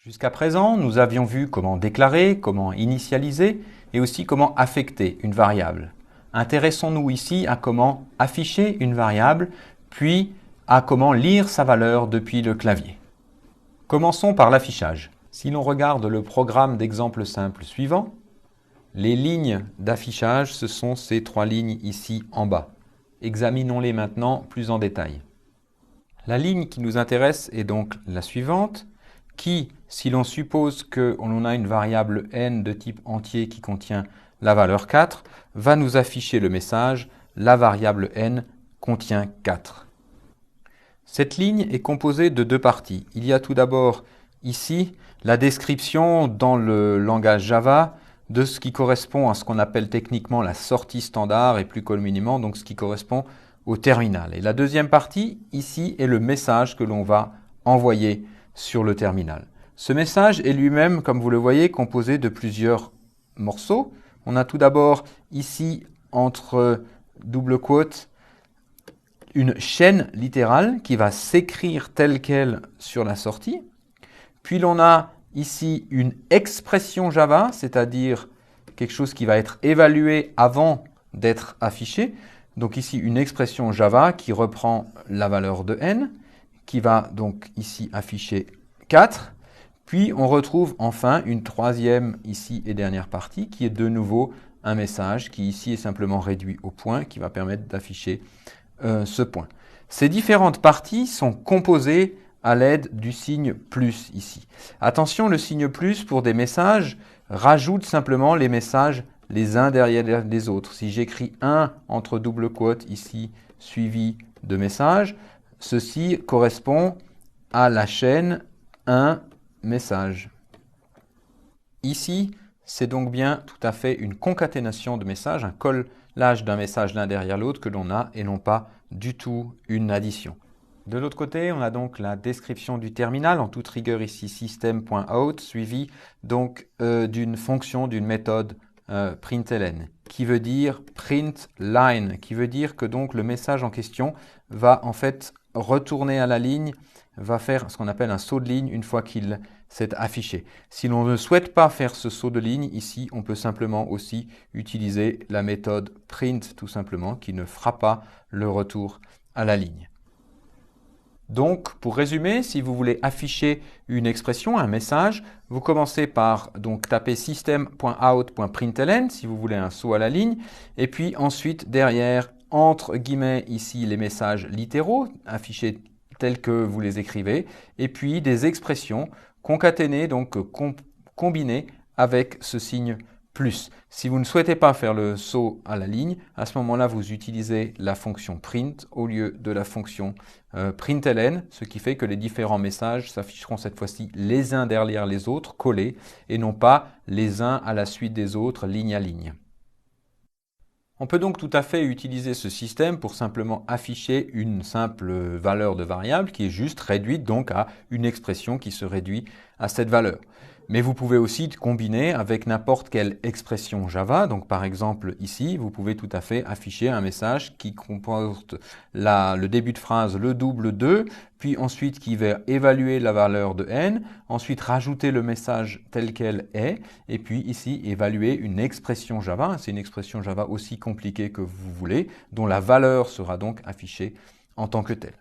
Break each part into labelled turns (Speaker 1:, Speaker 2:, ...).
Speaker 1: Jusqu'à présent, nous avions vu comment déclarer, comment initialiser et aussi comment affecter une variable. Intéressons-nous ici à comment afficher une variable, puis à comment lire sa valeur depuis le clavier. Commençons par l'affichage. Si l'on regarde le programme d'exemple simple suivant, les lignes d'affichage, ce sont ces trois lignes ici en bas. Examinons-les maintenant plus en détail. La ligne qui nous intéresse est donc la suivante, qui, si l'on suppose qu'on a une variable n de type entier qui contient la valeur 4, va nous afficher le message « la variable n contient 4 ». Cette ligne est composée de deux parties. Il y a tout d'abord ici la description dans le langage Java de ce qui correspond à ce qu'on appelle techniquement la sortie standard et plus communément donc ce qui correspond au terminal. Et la deuxième partie ici est le message que l'on va envoyer sur le terminal. Ce message est lui-même, comme vous le voyez, composé de plusieurs morceaux. On a tout d'abord ici entre double quote une chaîne littérale qui va s'écrire telle qu'elle sur la sortie. Puis l'on a ici une expression Java, c'est-à-dire quelque chose qui va être évalué avant d'être affiché. Donc ici une expression Java qui reprend la valeur de n, qui va donc ici afficher 4. Puis on retrouve enfin une troisième ici et dernière partie qui est de nouveau un message qui ici est simplement réduit au point, qui va permettre d'afficher ce point. Ces différentes parties sont composées à l'aide du signe plus ici. Attention, le signe plus pour des messages rajoute simplement les messages les uns derrière les autres. Si j'écris 1 entre double quotes ici suivi de messages, ceci correspond à la chaîne 1 message. Ici, c'est donc bien tout à fait une concaténation de messages, un collage d'un message l'un derrière l'autre que l'on a et non pas du tout une addition. De l'autre côté, on a donc la description du terminal, en toute rigueur ici system.out, suivi donc d'une fonction, d'une méthode println, qui veut dire print line, qui veut dire que donc le message en question va en fait retourner à la ligne, va faire ce qu'on appelle un saut de ligne une fois qu'il s'est affiché. Si l'on ne souhaite pas faire ce saut de ligne, ici, on peut simplement aussi utiliser la méthode print tout simplement, qui ne fera pas le retour à la ligne. Donc, pour résumer, si vous voulez afficher une expression, un message, vous commencez par donc taper system.out.println si vous voulez un saut à la ligne, et puis ensuite derrière, entre guillemets ici les messages littéraux affichés tels que vous les écrivez, et puis des expressions concaténées, donc combinées avec ce signe plus. Si vous ne souhaitez pas faire le saut à la ligne, à ce moment-là, vous utilisez la fonction print au lieu de la fonction println, ce qui fait que les différents messages s'afficheront cette fois-ci les uns derrière les autres, collés, et non pas les uns à la suite des autres, ligne à ligne. On peut donc tout à fait utiliser ce système pour simplement afficher une simple valeur de variable qui est juste réduite donc à une expression qui se réduit à cette valeur. Mais vous pouvez aussi combiner avec n'importe quelle expression Java. Donc par exemple ici, vous pouvez tout à fait afficher un message qui comporte le début de phrase le double de, puis ensuite qui va évaluer la valeur de n, ensuite rajouter le message tel quel est, et puis ici évaluer une expression Java. C'est une expression Java aussi compliquée que vous voulez, dont la valeur sera donc affichée en tant que telle.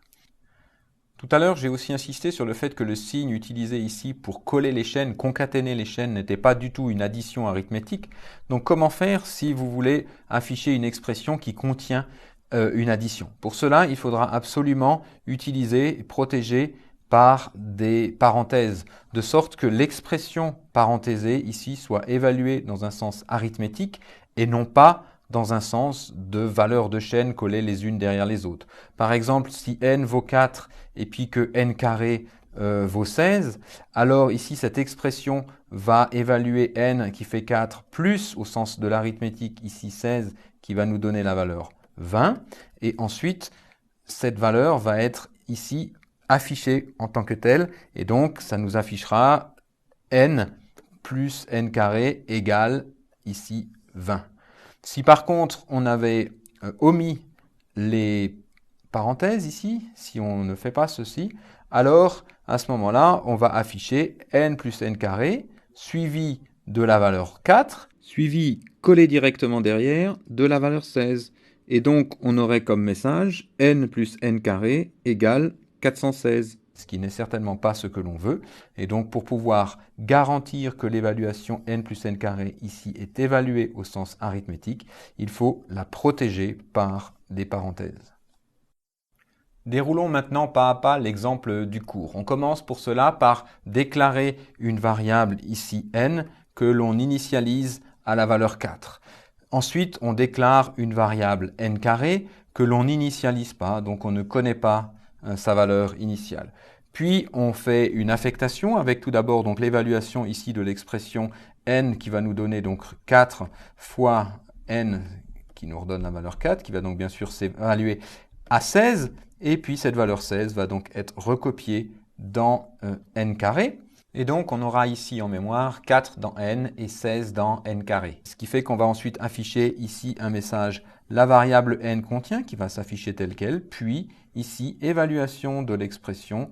Speaker 1: Tout à l'heure, j'ai aussi insisté sur le fait que le signe utilisé ici pour coller les chaînes, concaténer les chaînes, n'était pas du tout une addition arithmétique. Donc comment faire si vous voulez afficher une expression qui contient une addition? Pour cela, il faudra absolument utiliser et protéger par des parenthèses, de sorte que l'expression parenthésée ici soit évaluée dans un sens arithmétique et non pas dans un sens de valeurs de chaîne collées les unes derrière les autres. Par exemple, si n vaut 4 et puis que n carré vaut 16, alors ici cette expression va évaluer n qui fait 4 plus au sens de l'arithmétique ici 16 qui va nous donner la valeur 20, et ensuite cette valeur va être ici affichée en tant que telle, et donc ça nous affichera n plus n carré égale ici 20. Si par contre on avait omis les parenthèse ici, si on ne fait pas ceci, alors à ce moment-là, on va afficher n plus n carré, suivi de la valeur 4, suivi collé directement derrière de la valeur 16. Et donc, on aurait comme message n plus n carré égale 416, ce qui n'est certainement pas ce que l'on veut. Et donc, pour pouvoir garantir que l'évaluation n plus n carré ici est évaluée au sens arithmétique, il faut la protéger par des parenthèses. Déroulons maintenant pas à pas l'exemple du cours. On commence pour cela par déclarer une variable ici n que l'on initialise à la valeur 4. Ensuite, on déclare une variable n carré que l'on n'initialise pas, donc on ne connaît pas sa valeur initiale. Puis, on fait une affectation avec tout d'abord donc l'évaluation ici de l'expression n qui va nous donner donc 4 fois n qui nous redonne la valeur 4, qui va donc bien sûr s'évaluer à 16. Et puis cette valeur 16 va donc être recopiée dans n carré. Et donc on aura ici en mémoire 4 dans n et 16 dans n carré. Ce qui fait qu'on va ensuite afficher ici un message la variable n contient qui va s'afficher telle qu'elle, puis ici évaluation de l'expression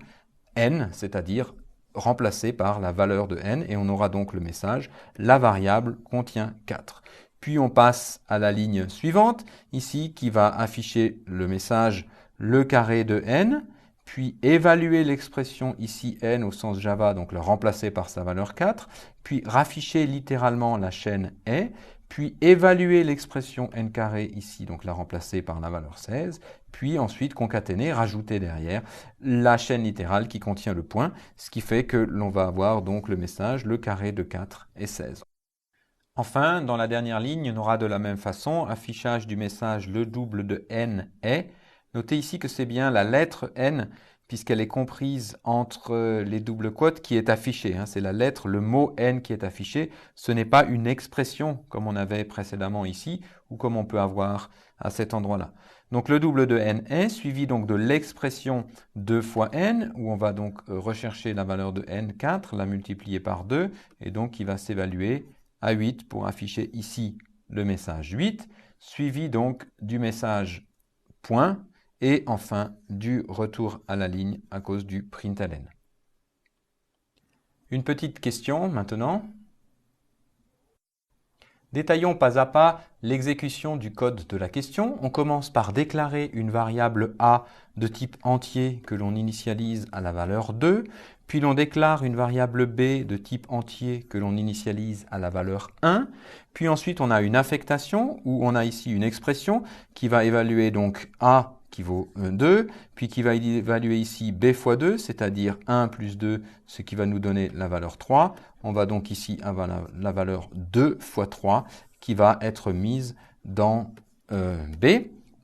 Speaker 1: n, c'est-à-dire remplacée par la valeur de n, et on aura donc le message la variable contient 4. Puis on passe à la ligne suivante, ici qui va afficher le message le carré de n, puis évaluer l'expression ici n au sens Java, donc le remplacer par sa valeur 4, puis rafficher littéralement la chaîne est, puis évaluer l'expression n carré ici, donc la remplacer par la valeur 16, puis ensuite concaténer, rajouter derrière la chaîne littérale qui contient le point, ce qui fait que l'on va avoir donc le message le carré de 4 et 16. Enfin, dans la dernière ligne, on aura de la même façon affichage du message le double de n est. Notez ici que c'est bien la lettre n, puisqu'elle est comprise entre les doubles quotes, qui est affichée. C'est la lettre, le mot n qui est affiché. Ce n'est pas une expression comme on avait précédemment ici, ou comme on peut avoir à cet endroit-là. Donc le double de n est, suivi donc de l'expression 2 fois n, où on va donc rechercher la valeur de n, 4, la multiplier par 2, et donc qui va s'évaluer à 8 pour afficher ici le message 8, suivi donc du message point, et enfin du retour à la ligne à cause du println. Une petite question maintenant. Détaillons pas à pas l'exécution du code de la question. On commence par déclarer une variable a de type entier que l'on initialise à la valeur 2, puis l'on déclare une variable b de type entier que l'on initialise à la valeur 1, puis ensuite on a une affectation où on a ici une expression qui va évaluer donc a qui vaut 2, puis qui va évaluer ici b fois 2, c'est-à-dire 1 plus 2, ce qui va nous donner la valeur 3. On va donc ici avoir la valeur 2 fois 3 qui va être mise dans b.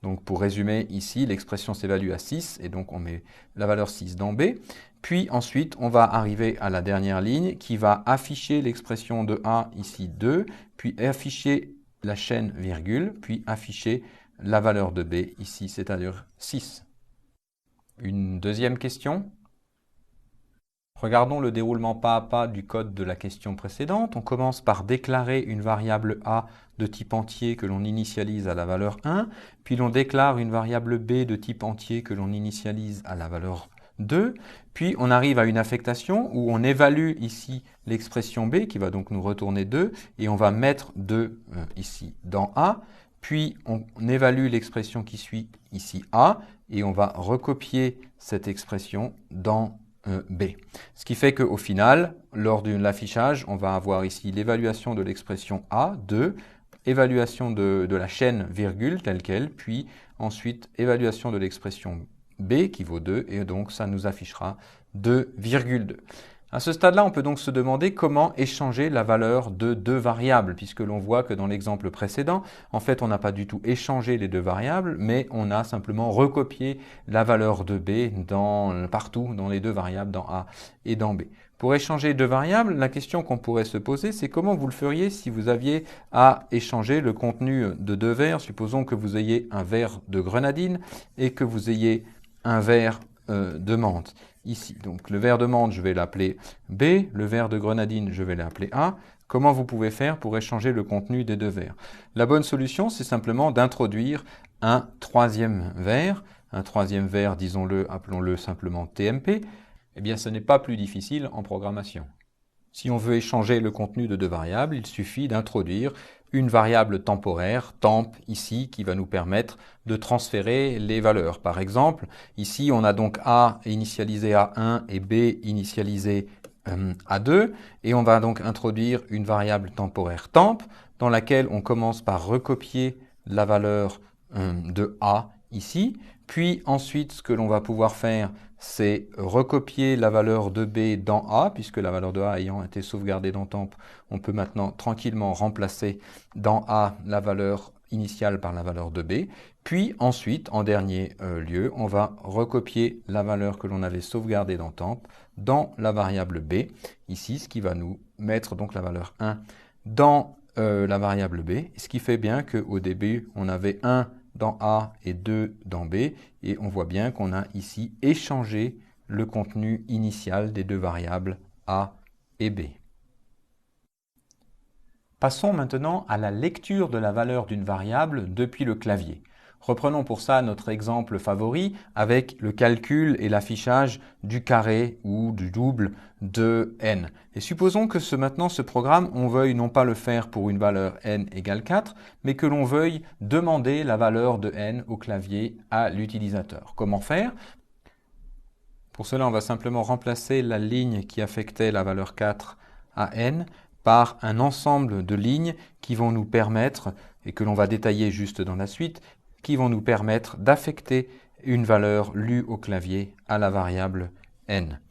Speaker 1: Donc pour résumer ici, l'expression s'évalue à 6 et donc on met la valeur 6 dans b. Puis ensuite, on va arriver à la dernière ligne qui va afficher l'expression de a ici 2, puis afficher la chaîne virgule, puis afficher la valeur de b ici, c'est-à-dire 6. Une deuxième question. Regardons le déroulement pas à pas du code de la question précédente. On commence par déclarer une variable a de type entier que l'on initialise à la valeur 1, puis l'on déclare une variable b de type entier que l'on initialise à la valeur 2, puis on arrive à une affectation où on évalue ici l'expression b qui va donc nous retourner 2 et on va mettre 2 ici dans a. Puis on évalue l'expression qui suit ici a et on va recopier cette expression dans b. Ce qui fait qu'au final, lors de l'affichage, on va avoir ici l'évaluation de l'expression a, 2, évaluation de la chaîne virgule telle qu'elle, puis ensuite évaluation de l'expression b qui vaut 2 et donc ça nous affichera 2,2. À ce stade-là, on peut donc se demander comment échanger la valeur de deux variables, puisque l'on voit que dans l'exemple précédent, en fait, on n'a pas du tout échangé les deux variables, mais on a simplement recopié la valeur de b partout dans les deux variables, dans a et dans b. Pour échanger deux variables, la question qu'on pourrait se poser, c'est comment vous le feriez si vous aviez à échanger le contenu de deux verres. Supposons que vous ayez un verre de grenadine et que vous ayez un verre de menthe. Ici, donc le verre de menthe, je vais l'appeler B, le verre de grenadine, je vais l'appeler A. Comment vous pouvez faire pour échanger le contenu des deux verres? La bonne solution, c'est simplement d'introduire un troisième verre. un troisième vers, disons-le, appelons-le simplement TMP, eh bien ce n'est pas plus difficile en programmation. Si on veut échanger le contenu de deux variables, il suffit d'introduire une variable temporaire, temp, ici, qui va nous permettre de transférer les valeurs. Par exemple, ici, on a donc A initialisé à 1 et B initialisé à 2, et on va donc introduire une variable temporaire temp, dans laquelle on commence par recopier la valeur de A ici, puis ensuite, ce que l'on va pouvoir faire, c'est recopier la valeur de B dans A, puisque la valeur de A ayant été sauvegardée dans temp, on peut maintenant tranquillement remplacer dans A la valeur initiale par la valeur de B. Puis ensuite, en dernier lieu, on va recopier la valeur que l'on avait sauvegardée dans temp dans la variable B, ici, ce qui va nous mettre donc la valeur 1 dans la variable B, ce qui fait bien qu'au début, on avait 1 dans A et 2 dans B, et on voit bien qu'on a ici échangé le contenu initial des deux variables A et B. Passons maintenant à la lecture de la valeur d'une variable depuis le clavier. Reprenons pour ça notre exemple favori avec le calcul et l'affichage du carré ou du double de n. Et supposons que maintenant ce programme, on veuille non pas le faire pour une valeur n égale 4, mais que l'on veuille demander la valeur de n au clavier à l'utilisateur. Comment faire? Pour cela, on va simplement remplacer la ligne qui affectait la valeur 4 à n par un ensemble de lignes qui vont nous permettre, et que l'on va détailler juste dans la suite, qui vont nous permettre d'affecter une valeur lue au clavier à la variable n.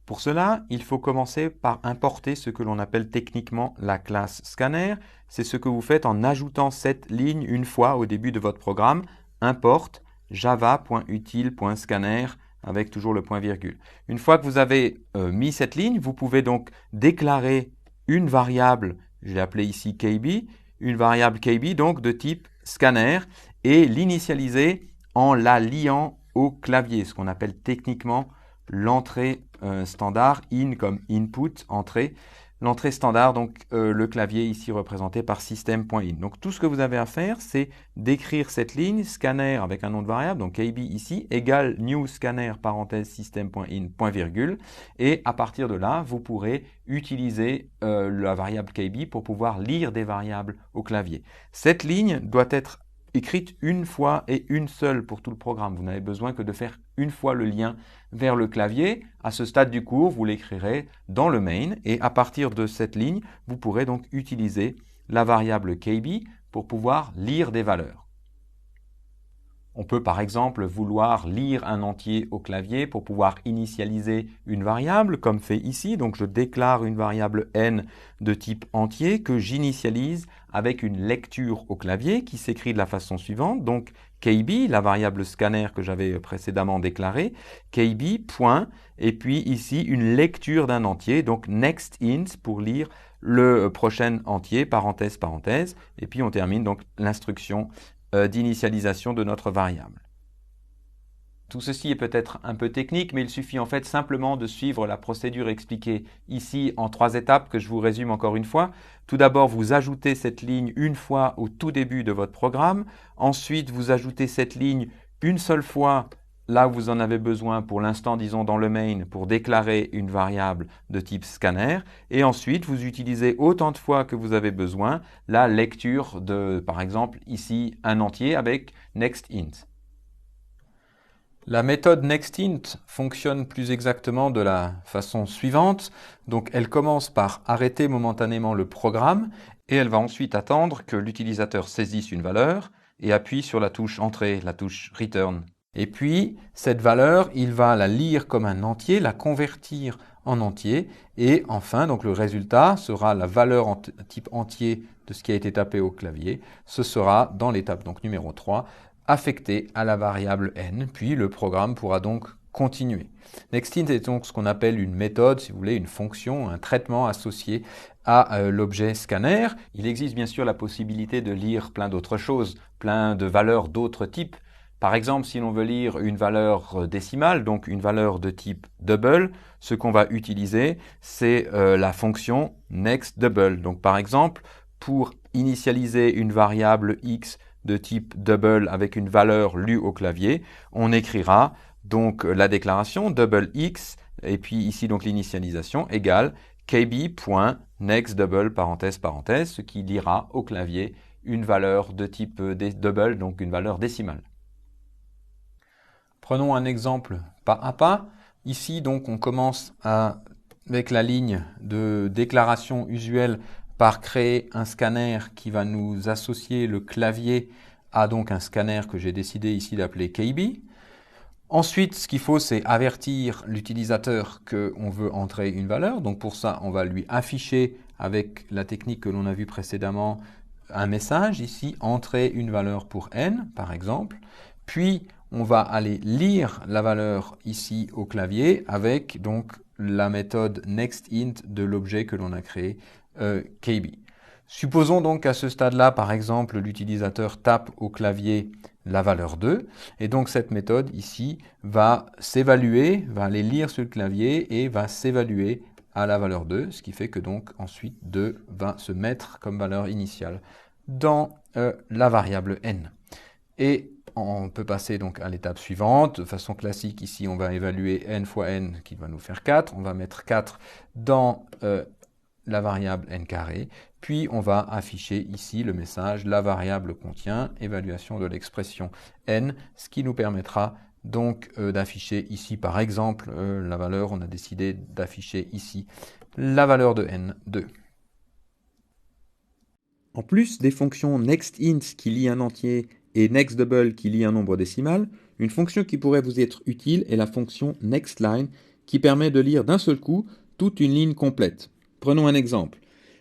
Speaker 1: Pour cela, il faut commencer par importer ce que l'on appelle techniquement la classe scanner. C'est ce que vous faites en ajoutant cette ligne une fois au début de votre programme. Import java.util.scanner avec toujours le point virgule. Une fois que vous avez mis cette ligne, vous pouvez donc déclarer une variable, je l'ai appelée ici KB, une variable KB donc de type scanner, et l'initialiser en la liant au clavier, ce qu'on appelle techniquement l'entrée standard, in comme input, entrée. L'entrée standard, donc le clavier ici représenté par system.in. Donc tout ce que vous avez à faire, c'est d'écrire cette ligne, scanner avec un nom de variable, donc KB ici, égale new scanner, parenthèse system.in, point virgule. Et à partir de là, vous pourrez utiliser la variable KB pour pouvoir lire des variables au clavier. Cette ligne doit être écrite une fois et une seule pour tout le programme. Vous n'avez besoin que de faire une fois le lien vers le clavier. À ce stade du cours, vous l'écrirez dans le main et à partir de cette ligne, vous pourrez donc utiliser la variable KB pour pouvoir lire des valeurs. On peut par exemple vouloir lire un entier au clavier pour pouvoir initialiser une variable, comme fait ici. Donc je déclare une variable n de type entier que j'initialise avec une lecture au clavier qui s'écrit de la façon suivante. Donc KB, la variable scanner que j'avais précédemment déclarée, KB, point, et puis ici une lecture d'un entier, donc next int pour lire le prochain entier, parenthèse, parenthèse, et puis on termine donc l'instruction d'initialisation de notre variable. Tout ceci est peut-être un peu technique, mais il suffit en fait simplement de suivre la procédure expliquée ici en 3 étapes que je vous résume encore une fois. Tout d'abord, vous ajoutez cette ligne une fois au tout début de votre programme. Ensuite, vous ajoutez cette ligne une seule fois là où vous en avez besoin, pour l'instant, disons dans le main, pour déclarer une variable de type scanner. Et ensuite, vous utilisez autant de fois que vous avez besoin la lecture de, par exemple, ici, un entier avec nextInt. La méthode nextInt fonctionne plus exactement de la façon suivante. Donc, elle commence par arrêter momentanément le programme et elle va ensuite attendre que l'utilisateur saisisse une valeur et appuie sur la touche entrée, la touche return. Et puis, cette valeur, il va la lire comme un entier, la convertir en entier. Et enfin, donc le résultat sera la valeur type entier de ce qui a été tapé au clavier. Ce sera, dans l'étape donc numéro 3, affecté à la variable n. Puis, le programme pourra donc continuer. NextInt est donc ce qu'on appelle une méthode, si vous voulez, une fonction, un traitement associé à l'objet scanner. Il existe bien sûr la possibilité de lire plein d'autres choses, plein de valeurs d'autres types. Par exemple, si l'on veut lire une valeur décimale, donc une valeur de type double, ce qu'on va utiliser, c'est la fonction nextDouble. Donc par exemple, pour initialiser une variable x de type double avec une valeur lue au clavier, on écrira donc la déclaration double x et puis ici donc l'initialisation égale kb.nextDouble parenthèse parenthèse, ce qui lira au clavier une valeur de type double, donc une valeur décimale. Prenons un exemple pas à pas. Ici donc on commence avec la ligne de déclaration usuelle par créer un scanner qui va nous associer le clavier à donc un scanner que j'ai décidé ici d'appeler KB. Ensuite, ce qu'il faut, c'est avertir l'utilisateur qu'on veut entrer une valeur. Donc pour ça, on va lui afficher avec la technique que l'on a vue précédemment un message. Ici, entrer une valeur pour n, par exemple. Puis, on va aller lire la valeur ici au clavier avec donc la méthode nextInt de l'objet que l'on a créé, KB. Supposons donc qu'à ce stade-là, par exemple, l'utilisateur tape au clavier la valeur 2, et donc cette méthode ici va s'évaluer, va aller lire sur le clavier et va s'évaluer à la valeur 2, ce qui fait que donc ensuite 2 va se mettre comme valeur initiale dans la variable n. Et on peut passer donc à l'étape suivante. De façon classique, ici, on va évaluer n fois n qui va nous faire 4. On va mettre 4 dans la variable n carré. Puis, on va afficher ici le message « La variable contient évaluation de l'expression n », ce qui nous permettra donc d'afficher ici, par exemple, la valeur, on a décidé d'afficher ici la valeur de n2. En plus des fonctions nextInt qui lit un entier et nextDouble qui lit un nombre décimal, une fonction qui pourrait vous être utile est la fonction nextLine qui permet de lire d'un seul coup toute une ligne complète. Prenons un exemple.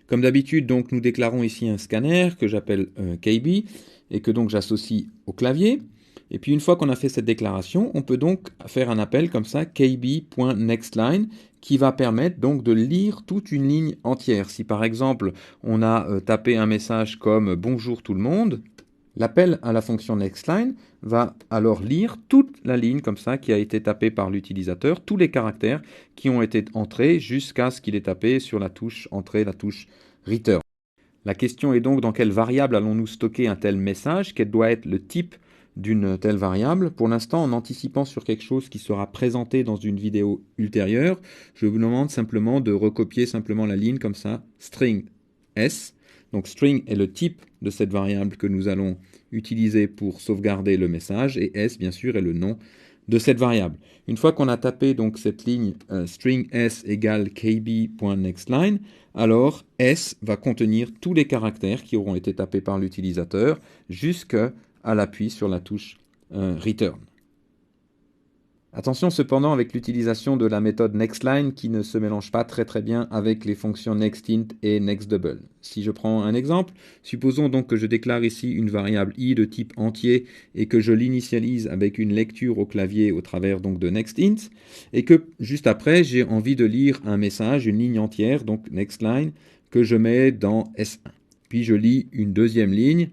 Speaker 1: Comme d'habitude, donc, nous déclarons ici un scanner que j'appelle KB et que donc j'associe au clavier. Et puis une fois qu'on a fait cette déclaration, on peut donc faire un appel comme ça, kb.nextLine, qui va permettre donc de lire toute une ligne entière. Si par exemple on a tapé un message comme « Bonjour tout le monde », l'appel à la fonction nextLine va alors lire toute la ligne comme ça qui a été tapée par l'utilisateur, tous les caractères qui ont été entrés jusqu'à ce qu'il ait tapé sur la touche entrée, la touche return. La question est donc dans quelle variable allons-nous stocker un tel message, quel doit être le type d'une telle variable. Pour l'instant, en anticipant sur quelque chose qui sera présenté dans une vidéo ultérieure, je vous demande simplement de recopier simplement la ligne comme ça, string s. Donc string est le type de cette variable que nous allons utiliser pour sauvegarder le message et s bien sûr est le nom de cette variable. Une fois qu'on a tapé donc cette ligne string s égale kb.nextLine, alors s va contenir tous les caractères qui auront été tapés par l'utilisateur jusqu'à l'appui sur la touche return. Attention cependant avec l'utilisation de la méthode nextLine qui ne se mélange pas très bien avec les fonctions nextInt et nextDouble. Si je prends un exemple, supposons donc que je déclare ici une variable i de type entier et que je l'initialise avec une lecture au clavier au travers donc de nextInt et que juste après j'ai envie de lire un message, une ligne entière, donc nextLine, que je mets dans S1. Puis je lis une deuxième ligne,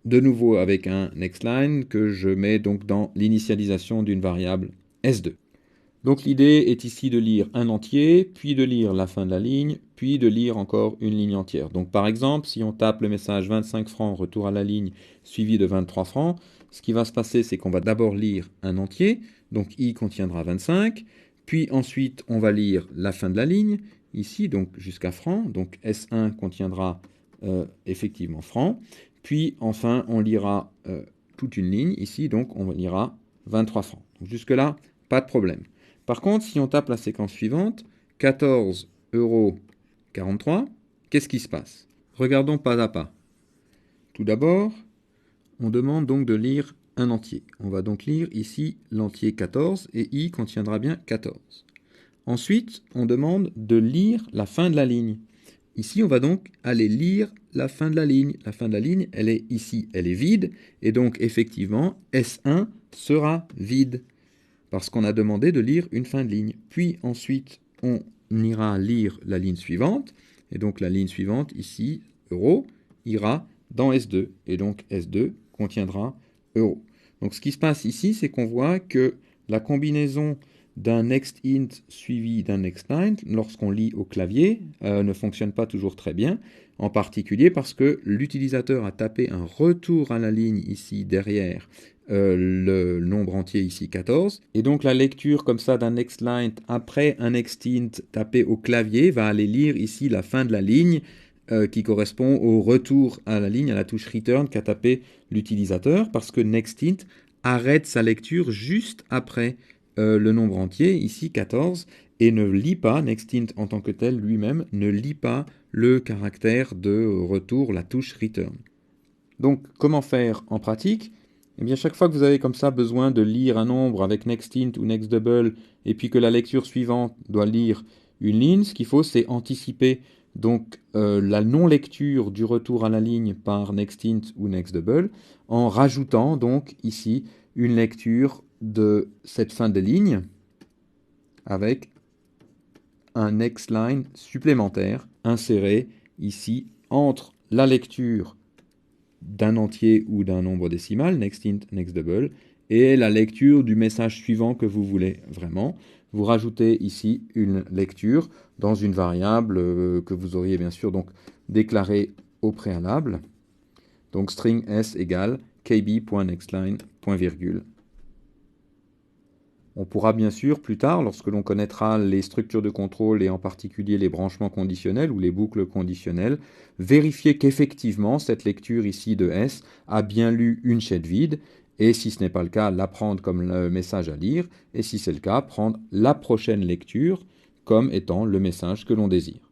Speaker 1: de nouveau avec un nextLine que je mets donc dans l'initialisation d'une variable S2. Donc l'idée est ici de lire un entier, puis de lire la fin de la ligne, puis de lire encore une ligne entière. Donc par exemple, si on tape le message 25 francs, retour à la ligne, suivi de 23 francs, ce qui va se passer, c'est qu'on va d'abord lire un entier, donc i contiendra 25, puis ensuite on va lire la fin de la ligne, ici donc jusqu'à francs, donc S1 contiendra effectivement francs, puis enfin on lira toute une ligne, ici donc on lira 23 francs. Donc jusque-là, pas de problème. Par contre, si on tape la séquence suivante, 14,43 €, qu'est-ce qui se passe? Regardons pas à pas. Tout d'abord, on demande donc de lire un entier. On va donc lire ici l'entier 14 et i contiendra bien 14. Ensuite, on demande de lire la fin de la ligne. Ici, on va donc aller lire la fin de la ligne. La fin de la ligne, elle est ici, elle est vide. Et donc, effectivement, S1 sera vide. Parce qu'on a demandé de lire une fin de ligne. Puis ensuite, on ira lire la ligne suivante. Et donc, la ligne suivante, ici, euro, ira dans S2. Et donc, S2 contiendra euro. Donc, ce qui se passe ici, c'est qu'on voit que la combinaison d'un next int suivi d'un next line lorsqu'on lit au clavier ne fonctionne pas toujours très bien, en particulier parce que l'utilisateur a tapé un retour à la ligne ici derrière le nombre entier ici 14, et donc la lecture comme ça d'un next line après un next int tapé au clavier va aller lire ici la fin de la ligne qui correspond au retour à la ligne, à la touche return qu'a tapé l'utilisateur, parce que next int arrête sa lecture juste après le nombre entier, ici 14, et ne lit pas, nextInt en tant que tel lui-même, ne lit pas le caractère de retour, la touche return. Donc, comment faire en pratique? Eh bien, chaque fois que vous avez comme ça besoin de lire un nombre avec nextInt ou nextDouble, et puis que la lecture suivante doit lire une ligne, ce qu'il faut, c'est anticiper donc la non-lecture du retour à la ligne par nextInt ou nextDouble, en rajoutant donc ici une lecture de cette fin de ligne avec un next line supplémentaire inséré ici entre la lecture d'un entier ou d'un nombre décimal, nextInt, nextDouble, et la lecture du message suivant que vous voulez vraiment. Vous rajoutez ici une lecture dans une variable que vous auriez bien sûr donc déclarée au préalable. Donc string s égale kb.nextLine, . On pourra bien sûr plus tard, lorsque l'on connaîtra les structures de contrôle et en particulier les branchements conditionnels ou les boucles conditionnelles, vérifier qu'effectivement cette lecture ici de S a bien lu une chaîne vide, et si ce n'est pas le cas, la prendre comme le message à lire, et si c'est le cas, prendre la prochaine lecture comme étant le message que l'on désire.